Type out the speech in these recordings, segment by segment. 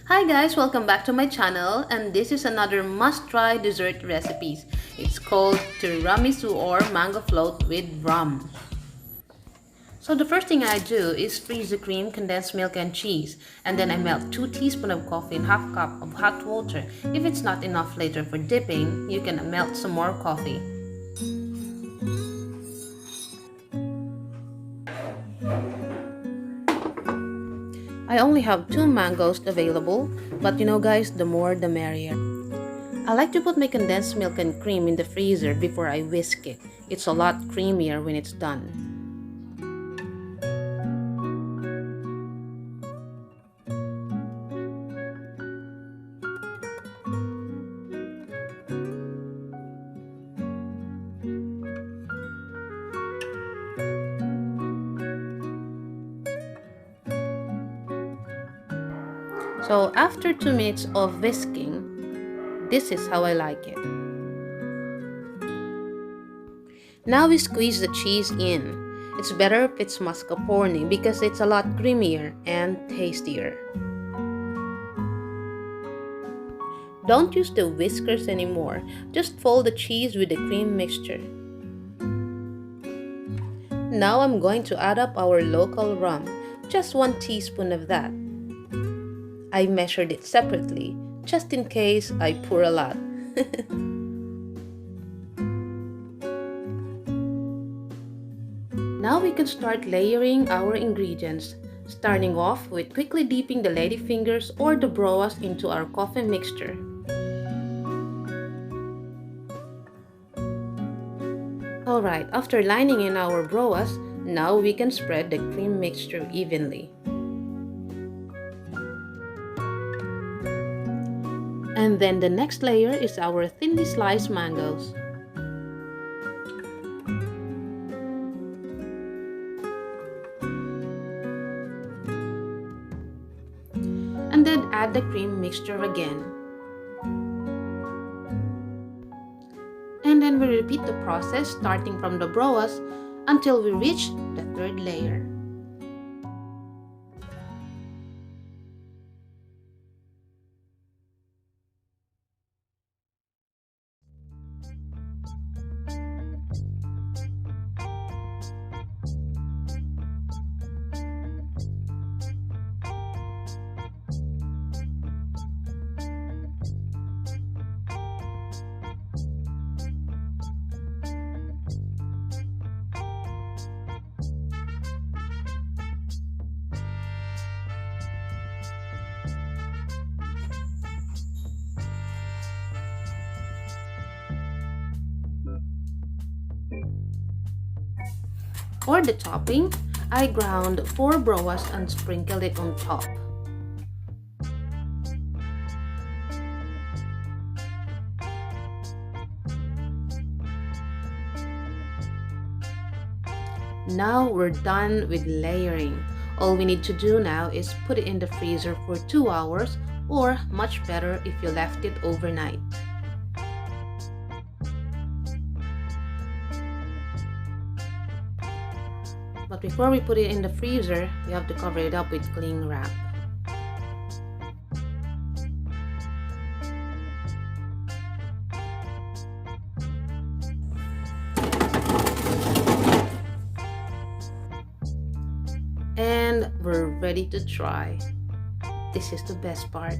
Hi guys, welcome back to my channel, and this is another must-try dessert recipes. It's called Tiramisu or mango float with rum. So the first thing I do is freeze the cream, condensed milk and cheese, and then I melt 2 teaspoons of coffee and half cup of hot water. If it's not enough later for dipping, you can melt some more coffee. I only have 2 mangoes available, but you know guys, the more the merrier. I like to put my condensed milk and cream in the freezer before I whisk it. It's a lot creamier when it's done. So after 2 minutes of whisking, this is how I like it. Now we squeeze the cheese in. It's better if it's mascarpone because it's a lot creamier and tastier. Don't use the whiskers anymore. Just fold the cheese with the cream mixture. Now I'm going to add up our local rum, just 1 teaspoon of that. I measured it separately, just in case I pour a lot. Now we can start layering our ingredients, starting off with quickly dipping the ladyfingers or the broas into our coffee mixture. Alright, after lining in our broas, now we can spread the cream mixture evenly. And then the next layer is our thinly sliced mangoes. And then add the cream mixture again. And then we repeat the process starting from the broas until we reach the third layer. For the topping, I ground 4 broas and sprinkled it on top. Now we're done with layering. All we need to do now is put it in the freezer for 2 hours, or much better if you left it overnight. But before we put it in the freezer, we have to cover it up with cling wrap. And we're ready to try. This is the best part.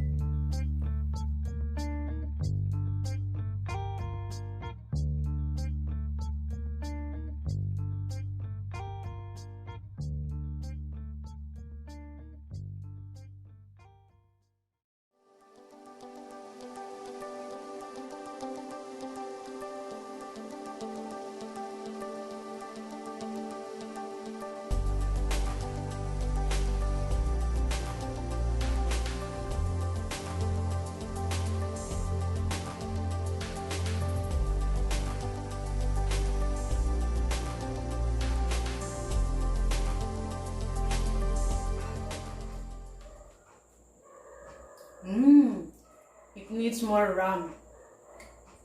It needs more rum.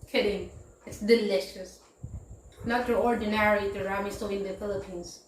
Kidding. It's delicious. Not your ordinary tiramisu in the Philippines.